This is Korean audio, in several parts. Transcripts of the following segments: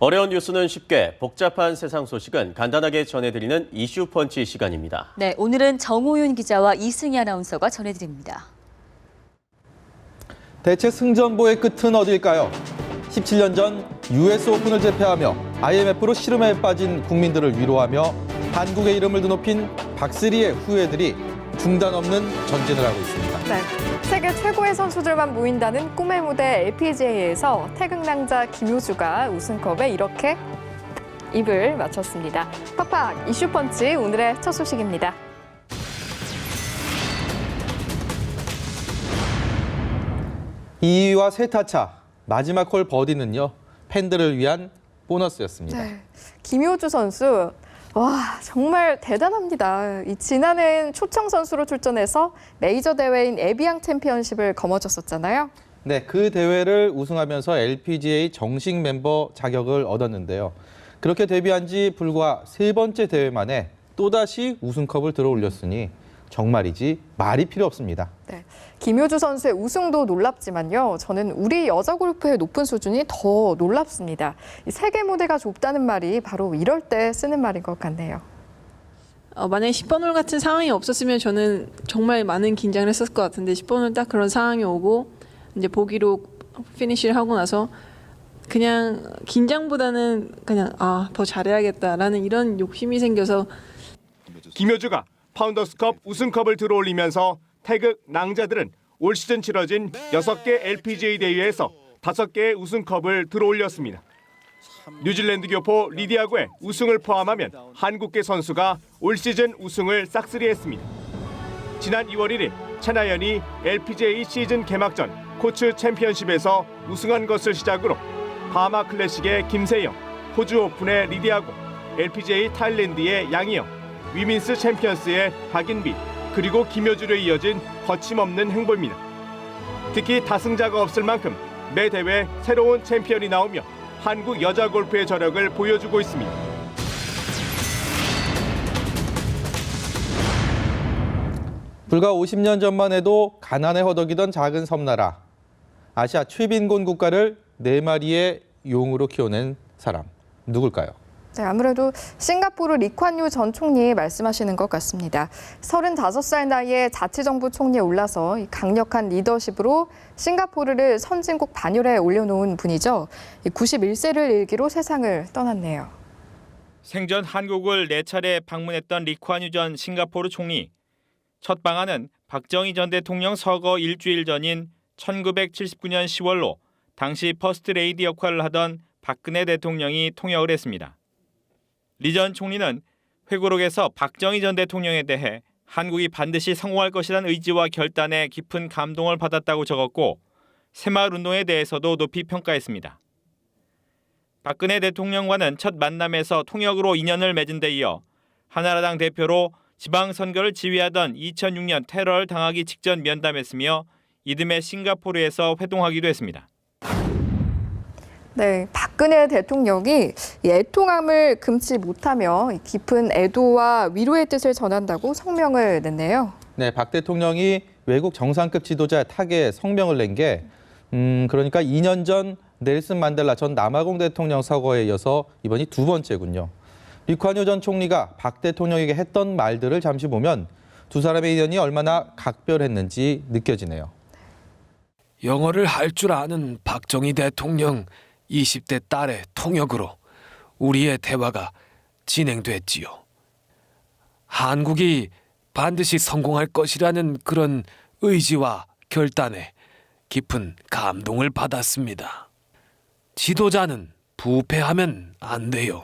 어려운 뉴스는 쉽게, 복잡한 세상 소식은 간단하게 전해드리는 이슈 펀치 시간입니다. 네, 오늘은 정호윤 기자와 이승희 아나운서가 전해드립니다. 대체 승전보의 끝은 어딜까요? 17년 전 US 오픈을 제패하며 IMF로 시름에 빠진 국민들을 위로하며 한국의 이름을 드높인 박슬희의 후예들이 중단 없는 전진을 하고 있습니다. 네, 세계 최고의 선수들만 모인다는 꿈의 무대 LPGA에서 태극낭자 김효주가 우승컵에 이렇게 입을 맞췄습니다. 팍팍 이슈펀치 오늘의 첫 소식입니다. (2위와) 세타차 마지막 홀 버디는요 팬들을 위한 보너스였습니다. 네, 김효주 선수 와 정말 대단합니다. 지난해엔 초청 선수로 출전해서 메이저 대회인 에비앙 챔피언십을 거머쥐었었잖아요. 네, 그 대회를 우승하면서 LPGA 정식 멤버 자격을 얻었는데요. 그렇게 데뷔한 지 불과 3번째 대회 만에 또다시 우승컵을 들어올렸으니 정말이지 말이 필요 없습니다. 네, 김효주 선수의 우승도 놀랍지만요. 저는 우리 여자 골프의 높은 수준이 더 놀랍습니다. 이 세계 무대가 좁다는 말이 바로 이럴 때 쓰는 말인 것 같네요. 만약에 10번 홀 같은 상황이 없었으면 저는 정말 많은 긴장을 했었을 것 같은데 10번 홀 딱 그런 상황이 오고 이제 보기로 피니시를 하고 나서 그냥 긴장보다는 그냥 더 잘해야겠다라는 이런 욕심이 생겨서 김효주가 파운더스컵 우승컵을 들어올리면서 태극 낭자들은 올 시즌 치러진 6개 LPGA 대회에서 5개의 우승컵을 들어올렸습니다. 뉴질랜드 교포 리디아고의 우승을 포함하면 한국계 선수가 올 시즌 우승을 싹쓸이했습니다. 지난 2월 1일 차나연이 LPGA 시즌 개막전 코츠 챔피언십에서 우승한 것을 시작으로 바하마 클래식의 김세영, 호주 오픈의 리디아고, LPGA 타일랜드의 양희영, 위민스 챔피언스의 박인비, 그리고 김효주로 이어진 거침없는 행보입니다. 특히 다승자가 없을 만큼 매 대회 새로운 챔피언이 나오며 한국 여자 골프의 저력을 보여주고 있습니다. 불과 50년 전만 해도 가난에 허덕이던 작은 섬나라. 아시아 최빈곤 국가를 4마리의 용으로 키워낸 사람. 누굴까요? 네, 아무래도 싱가포르 리콴유 전 총리 말씀하시는 것 같습니다. 35살 나이에 자치정부 총리에 올라서 강력한 리더십으로 싱가포르를 선진국 반열에 올려놓은 분이죠. 91세를 일기로 세상을 떠났네요. 생전 한국을 4차례 방문했던 리콴유 전 싱가포르 총리. 첫 방한은 박정희 전 대통령 서거 일주일 전인 1979년 10월로 당시 퍼스트 레이디 역할을 하던 박근혜 대통령이 통역을 했습니다. 리 전 총리는 회고록에서 박정희 전 대통령에 대해 한국이 반드시 성공할 것이라는 의지와 결단에 깊은 감동을 받았다고 적었고 새마을운동에 대해서도 높이 평가했습니다. 박근혜 대통령과는 첫 만남에서 통역으로 인연을 맺은 데 이어 한나라당 대표로 지방선거를 지휘하던 2006년 테러를 당하기 직전 면담했으며 이듬해 싱가포르에서 회동하기도 했습니다. 네, 박근혜 대통령이 애통함을 금치 못하며 깊은 애도와 위로의 뜻을 전한다고 성명을 냈네요. 네, 박 대통령이 외국 정상급 지도자의 타계에 성명을 낸 게 그러니까 2년 전 넬슨 만델라 전 남아공 대통령 서거에 이어서 이번이 2번째군요. 리콴유 전 총리가 박 대통령에게 했던 말들을 잠시 보면 두 사람의 인연이 얼마나 각별했는지 느껴지네요. 영어를 할 줄 아는 박정희 대통령 20대 딸의 통역으로 우리의 대화가 진행됐지요. 한국이 반드시 성공할 것이라는 그런 의지와 결단에 깊은 감동을 받았습니다. 지도자는 부패하면 안 돼요.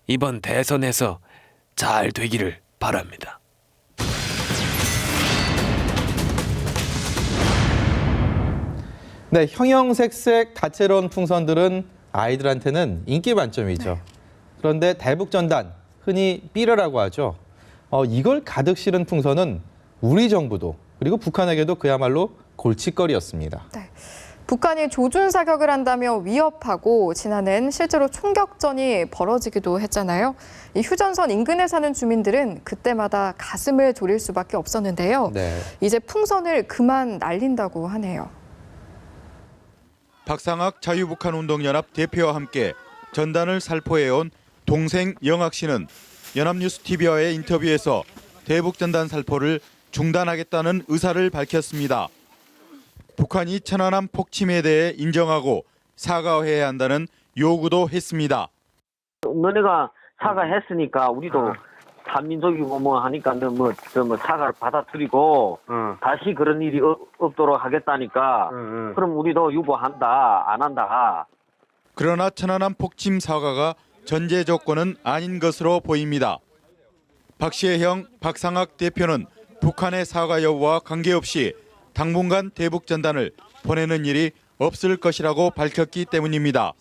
이번 대선에서 잘 되기를 바랍니다. 네, 형형색색 다채로운 풍선들은 아이들한테는 인기 만점이죠. 네. 그런데 대북전단, 흔히 삐러라고 하죠. 이걸 가득 실은 풍선은 우리 정부도 그리고 북한에게도 그야말로 골칫거리였습니다. 네. 북한이 조준 사격을 한다며 위협하고 지난해엔 실제로 총격전이 벌어지기도 했잖아요. 이 휴전선 인근에 사는 주민들은 그때마다 가슴을 졸일 수밖에 없었는데요. 네. 이제 풍선을 그만 날린다고 하네요. 박상학 자유북한운동연합 대표와 함께 전단을 살포해온 동생 영학 씨는 연합뉴스 TV와의 인터뷰에서 대북전단 살포를 중단하겠다는 의사를 밝혔습니다. 북한이 천안함 폭침에 대해 인정하고 사과해야 한다는 요구도 했습니다. 너네가 사과했으니까 우리도 한민족이고 뭐 하니까 뭐 사과를 받아들이고 다시 그런 일이 없도록 하겠다니까 그럼 우리도 유보한다 안 한다. 그러나 천안함 폭침 사과가 전제 조건은 아닌 것으로 보입니다. 박 씨의 형 박상학 대표는 북한의 사과 여부와 관계없이 당분간 대북 전단을 보내는 일이 없을 것이라고 밝혔기 때문입니다.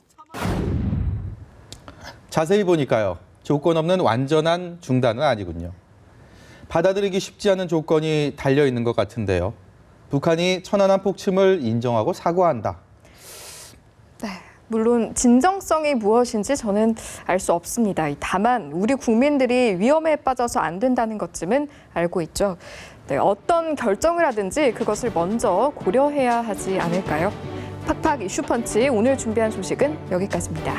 자세히 보니까요. 조건 없는 완전한 중단은 아니군요. 받아들이기 쉽지 않은 조건이 달려 있는 것 같은데요. 북한이 천안함 폭침을 인정하고 사과한다. 네, 물론 진정성이 무엇인지 저는 알 수 없습니다. 다만 우리 국민들이 위험에 빠져서 안 된다는 것쯤은 알고 있죠. 네, 어떤 결정을 하든지 그것을 먼저 고려해야 하지 않을까요? 팍팍 이슈펀치 오늘 준비한 소식은 여기까지입니다.